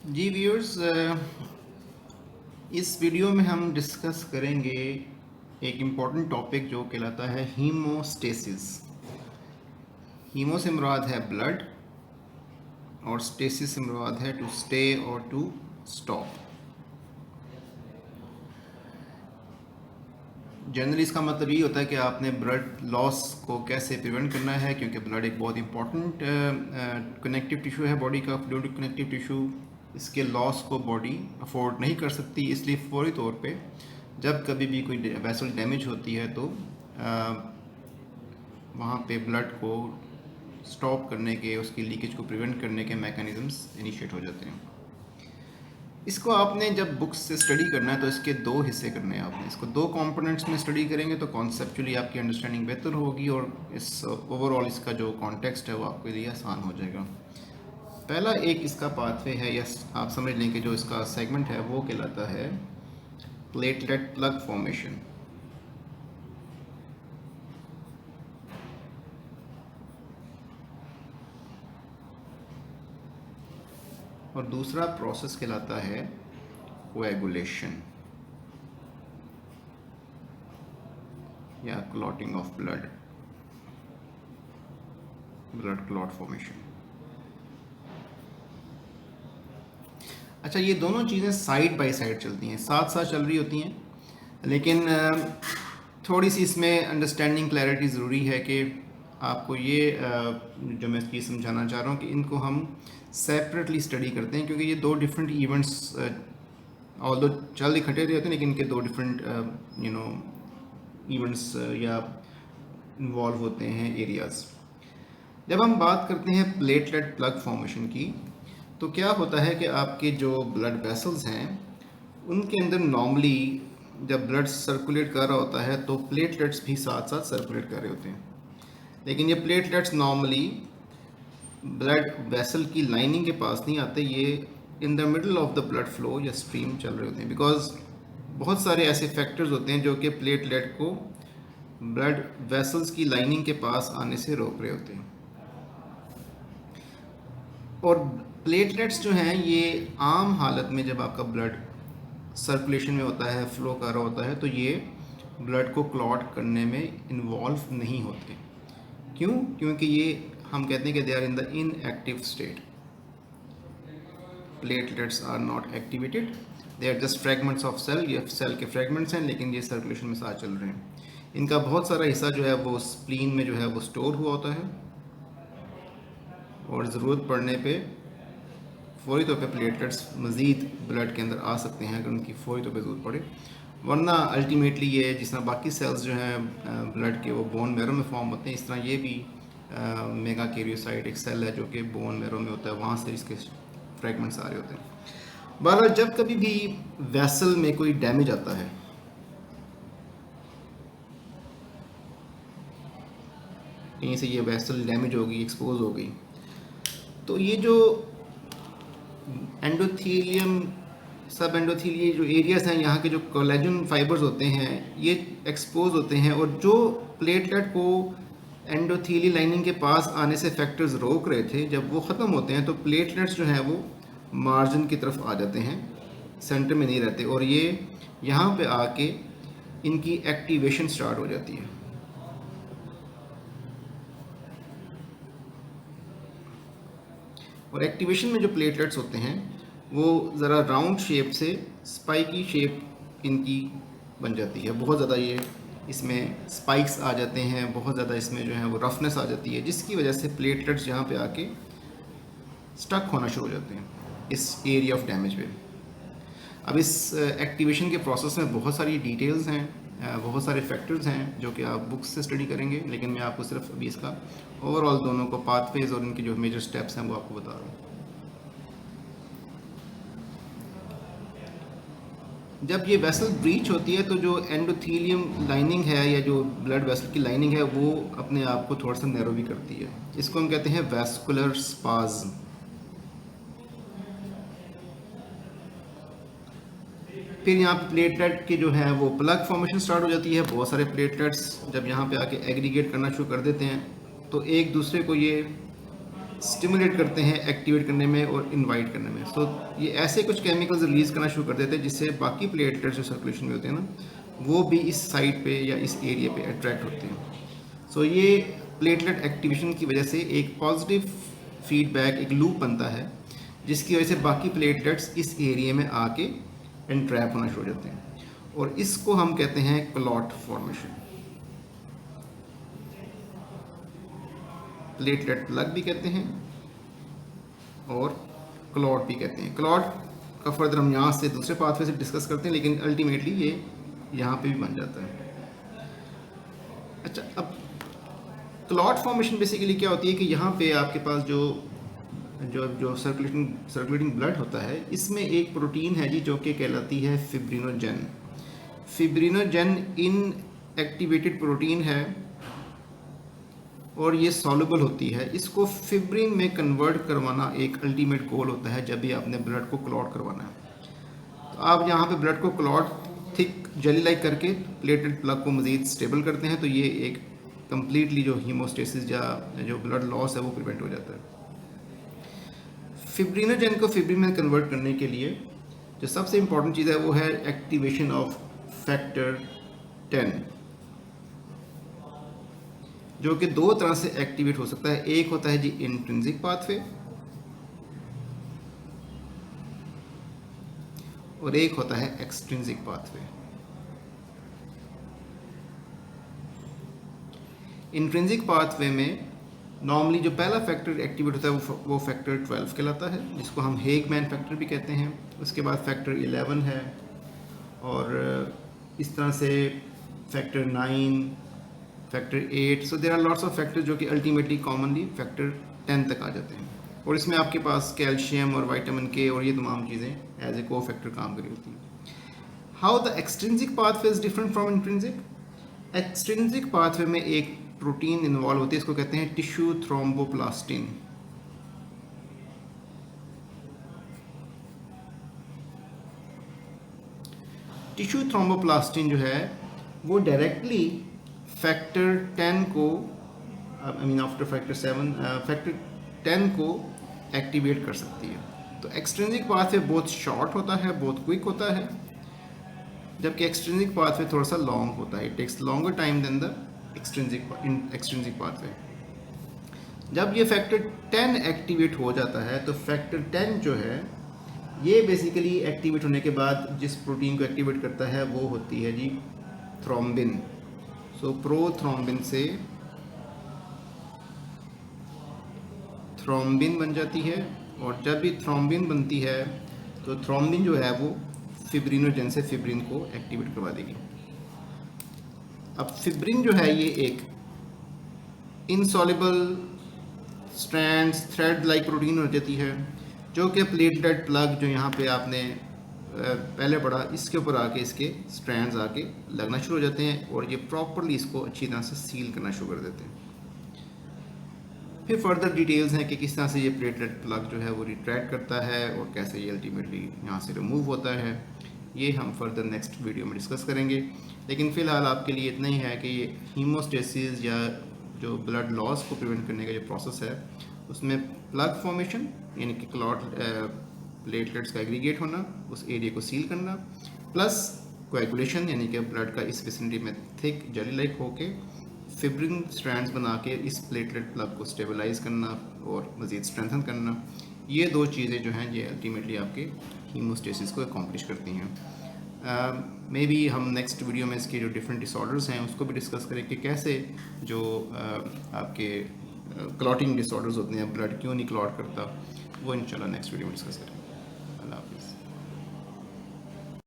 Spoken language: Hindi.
जी व्यूअर्स, इस वीडियो में हम डिस्कस करेंगे एक इम्पॉर्टेंट टॉपिक जो कहलाता है हीमोस्टेसिस। हीमो से मुराद है ब्लड और स्टेसिस से मुराद है टू स्टे और टू स्टॉप। जनरली इसका मतलब ये होता है कि आपने ब्लड लॉस को कैसे प्रिवेंट करना है, क्योंकि ब्लड एक बहुत इंपॉर्टेंट कनेक्टिव टिश्यू है बॉडी का, फ्लूइड कनेक्टिव टिश्यू। इसके लॉस को बॉडी अफोर्ड नहीं कर सकती, इसलिए फौरी तौर पे जब कभी भी कोई वेसल डैमेज होती है तो वहाँ पे ब्लड को स्टॉप करने के, उसकी लीकेज को प्रिवेंट करने के मैकेनिज़म्स इनिशिएट हो जाते हैं। इसको आपने जब बुक्स से स्टडी करना है तो इसके दो हिस्से करने हैं। आपने इसको दो कंपोनेंट्स में स्टडी करेंगे तो कॉन्सेप्चुअली आपकी अंडरस्टैंडिंग बेहतर होगी और इस ओवरऑल इसका जो कॉन्टेक्स्ट है वो आपके लिए आसान हो जाएगा। पहला एक इसका पाथवे है, या आप समझ लें कि जो इसका सेगमेंट है वो कहलाता है प्लेटलेट प्लग फॉर्मेशन। और दूसरा प्रोसेस कहलाता है कोएगुलेशन या clotting of blood clot formation. अच्छा, ये दोनों चीज़ें साइड बाय साइड चलती हैं, साथ साथ चल रही होती हैं, लेकिन थोड़ी सी इसमें अंडरस्टैंडिंग क्लैरिटी ज़रूरी है कि आपको ये जो मैं इसकी समझाना चाह रहा हूँ कि इनको हम सेपरेटली स्टडी करते हैं, क्योंकि ये दो डिफरेंट इवेंट्स ऑल्दो चल इकट्ठे रहे होते हैं, लेकिन इनके दो डिफरेंट इवेंट्स या इन्वॉल्व होते हैं एरियाज़। जब हम बात करते हैं प्लेटलेट प्लग फॉर्मेशन की, तो क्या होता है कि आपके जो ब्लड वेसल्स हैं उनके अंदर नॉर्मली जब ब्लड सर्कुलेट कर रहा होता है तो प्लेटलेट्स भी साथ साथ सर्कुलेट कर रहे होते हैं, लेकिन ये प्लेटलेट्स नॉर्मली ब्लड वेसल की लाइनिंग के पास नहीं आते, ये in the middle of the blood flow या स्ट्रीम चल रहे होते हैं, बिकॉज बहुत सारे ऐसे फैक्टर्स होते हैं जो कि प्लेटलेट को ब्लड वेसल्स की लाइनिंग के पास आने से रोक रहे होते हैं। और प्लेटलेट्स जो हैं ये आम हालत में जब आपका ब्लड सर्कुलेशन में होता है, फ्लो कर रहा होता है, तो ये ब्लड को क्लॉट करने में इन्वॉल्व नहीं होते। क्यों? क्योंकि ये हम कहते हैं कि they are in the inactive state. Platelets are not activated, they are just fragments of cell. ये सेल के फ्रेगमेंट्स हैं, लेकिन ये सर्कुलेशन में साथ चल रहे हैं। इनका बहुत सारा हिस्सा जो है वो स्प्लीन में जो है वो स्टोर हुआ होता है, और ज़रूरत पड़ने पे फौरी तौर पे प्लेटलेट्स मज़ीद ब्लड के अंदर आ सकते हैं अगर उनकी फौरी तौर पे ज़रूरत पड़े, वरना अल्टीमेटली ये जिस तरह बाकी सेल्स जो हैं ब्लड के वो बोन मैरो में फॉर्म होते हैं, इस तरह ये भी मेगा कैरियोसाइट एक सेल है जो कि बोन मैरो में होता है, वहाँ से इसके फ्रेगमेंट्स आ रहे होते हैं। बहरहाल जब कभी भी वेसल में कोई डैमेज आता है, कहीं से ये वेसल डैमेज हो गई, एक्सपोज हो गई, तो ये जो एंडोथीलियम सब एंडोथीलियल जो एरियाज हैं, यहाँ के जो कोलेजन फाइबर्स होते हैं ये एक्सपोज होते हैं, और जो प्लेटलेट को एंडोथीलियल लाइनिंग के पास आने से फैक्टर्स रोक रहे थे, जब वो ख़त्म होते हैं तो प्लेटलेट्स जो हैं वो मार्जिन की तरफ आ जाते हैं, सेंटर में नहीं रहते, और ये यहाँ पे आके इनकी एक्टिवेशन स्टार्ट हो जाती है। और एक्टिवेशन में जो प्लेटलेट्स होते हैं वो ज़रा राउंड शेप से स्पाइकी शेप इनकी बन जाती है, बहुत ज़्यादा ये इसमें स्पाइक्स आ जाते हैं, बहुत ज़्यादा इसमें जो है वो रफनेस आ जाती है, जिसकी वजह से प्लेटलेट्स यहाँ पे आके स्टक होना शुरू हो जाते हैं इस एरिया ऑफ डैमेज पे। अब इस एक्टिवेशन के प्रोसेस में बहुत सारी डिटेल्स हैं, बहुत सारे फैक्टर्स हैं जो कि आप बुक्स से स्टडी करेंगे, लेकिन मैं आपको सिर्फ अभी इसका ओवरऑल दोनों को पाथवेज और इनके जो मेजर स्टेप्स हैं वो आपको बता रहा हूँ। जब ये वेसल ब्रीच होती है तो जो एंडोथीलियम लाइनिंग है या जो ब्लड वेसल की लाइनिंग है वो अपने आप को थोड़ा सा नैरो भी करती है, इसको हम कहते हैं वैस्कुलर स्पाज्म। फिर यहाँ पे प्लेटलेट की जो है वो प्लग फॉर्मेशन स्टार्ट हो जाती है। बहुत सारे प्लेटलेट्स जब यहाँ पे आके एग्रीगेट करना शुरू कर देते हैं तो एक दूसरे को ये स्टिमुलेट करते हैं एक्टिवेट करने में और इनवाइट करने में। सो ये ऐसे कुछ केमिकल्स रिलीज़ करना शुरू कर देते हैं जिससे बाकी प्लेटलेट्स जो सर्कुलेशन में होते हैं ना, वो भी इस साइट पे या इस एरिया पे अट्रैक्ट होते हैं। सो ये प्लेटलेट एक्टिवेशन की वजह से एक पॉजिटिव फीडबैक, एक लूप बनता है जिसकी वजह से बाकी प्लेटलेट्स इस एरिया में आके एंट्रैप होना शुरू हो जाते हैं, और इसको हम कहते हैं क्लॉट फॉर्मेशन। प्लेटलेट प्लग भी कहते हैं और क्लॉट भी कहते हैं। क्लॉट का फर्दर हम यहाँ से दूसरे पाथवे से डिस्कस करते हैं, लेकिन अल्टीमेटली ये यहाँ पे भी बन जाता है। अच्छा, अब क्लॉट फॉर्मेशन बेसिकली क्या होती है कि यहाँ पे आपके पास जो जो जो सर्कुलेटिंग ब्लड होता है, इसमें एक प्रोटीन है जी जो कि कहलाती है फिब्रिनोजेन। फिब्रिनोजेन इन एक्टिवेटेड प्रोटीन है और ये सॉल्युबल होती है। इसको फिब्रिन में कन्वर्ट करवाना एक अल्टीमेट गोल होता है जब भी आपने ब्लड को क्लॉट करवाना है। तो आप यहाँ पे ब्लड को क्लॉट थिक जेली लाइक करके प्लेटलेट प्लग को मज़ीद स्टेबल करते हैं, तो ये एक कम्प्लीटली जो हीमोस्टेसिस या जो ब्लड लॉस है वो प्रिवेंट हो जाता है। फिब्रिनोजेन को फिब्रिन में कन्वर्ट करने के लिए जो सबसे इम्पॉर्टेंट चीज़ है वो है एक्टिवेशन ऑफ फैक्टर 10, जो कि दो तरह से एक्टिवेट हो सकता है। एक होता है जी इंट्रिंसिक पाथवे और एक होता है एक्सट्रिंसिक पाथवे। इंट्रिंसिक पाथवे में नॉर्मली जो पहला फैक्टर एक्टिवेट होता है वो फैक्टर 12 कहलाता है, जिसको हम हेगमैन फैक्टर भी कहते हैं। उसके बाद फैक्टर 11 है, और इस तरह से factor 9, factor 8। So there are lots of factor जो कि अल्टीमेटली कॉमनली फैक्टर 10 तक आ जाते हैं, और इसमें आपके पास कैल्शियम और विटामिन के और ये तमाम चीज़ें एज ए को फैक्टर काम कर रही होती हैं। How the extrinsic pathway is different from intrinsic. Extrinsic pathway में एक प्रोटीन इन्वॉल्व होती है, इसको कहते हैं टिश्यू थ्रोम्बोप्लास्टिन। टिश्यू थ्रोम्बोप्लास्टिन जो है वो डायरेक्टली फैक्टर 10 को, I mean after factor 7, factor 10 को एक्टिवेट कर सकती है। तो एक्सट्रिंसिक पाथवे बहुत शॉर्ट होता है, बहुत क्विक होता है, जबकि एक्सट्रिंसिक पाथवे थोड़ा सा लॉन्ग होता है। It takes longer time than the extrinsic pathway. जब ये फैक्टर 10 एक्टिवेट हो जाता है तो फैक्टर 10 जो है ये बेसिकली एक्टिवेट होने के बाद जिस प्रोटीन को एक्टिवेट करता है वो होती है जी थ्रोम्बिन। सो प्रोथ्रोम्बिन से थ्रोम्बिन बन जाती है, और जब भी थ्रोम्बिन बनती है तो थ्रोम्बिन जो है वो फिब्रिनोजेन से फिब्रिन को एक्टिवेट करवा देगी। अब फिब्रिन जो है ये एक insoluble strands thread like protein हो जाती है, जो कि प्लेटलेट प्लग जो यहाँ पे आपने पहले पढ़ा, इसके ऊपर आके इसके स्ट्रैंड्स आके लगना शुरू हो जाते हैं, और ये प्रॉपरली इसको अच्छी तरह से सील करना शुरू कर देते हैं। फिर फर्दर डिटेल्स हैं कि किस तरह से ये प्लेटलेट प्लग जो है वो रिट्रैक्ट करता है और कैसे ये अल्टीमेटली यहाँ से रिमूव होता है, ये हम फर्दर नेक्स्ट वीडियो में डिस्कस करेंगे। लेकिन फ़िलहाल आपके लिए इतना ही है कि ये हीमोस्टेसिस या जो ब्लड लॉस को प्रिवेंट करने का जो प्रोसेस है उसमें प्लग फॉर्मेशन यानी कि क्लॉट प्लेटलेट्स का एग्रीगेट होना, उस एरिया को सील करना, प्लस कोएगुलेशन यानी कि ब्लड का इस विसिनिटी में थिक जेली लाइक होके फिब्रिन स्ट्रैंड्स बना के इस प्लेटलेट प्लग को स्टेबलाइज करना और मज़ीद स्ट्रेंथन करना। ये दो चीज़ें जो हैं ये अल्टीमेटली आपके हीमोस्टेसिस को अकॉम्प्लिश करती हैं। मे बी हम नेक्स्ट वीडियो में इसके जो डिफरेंट डिसऑर्डर्स हैं उसको भी डिस्कस करें कि कैसे जो आपके क्लॉटिंग डिसऑर्डर्स होते हैं, ब्लड क्यों नहीं क्लॉट करता, वो इंशाल्लाह नेक्स्ट वीडियो में डिस्कस करेंगे। अल्लाह हाफिज़।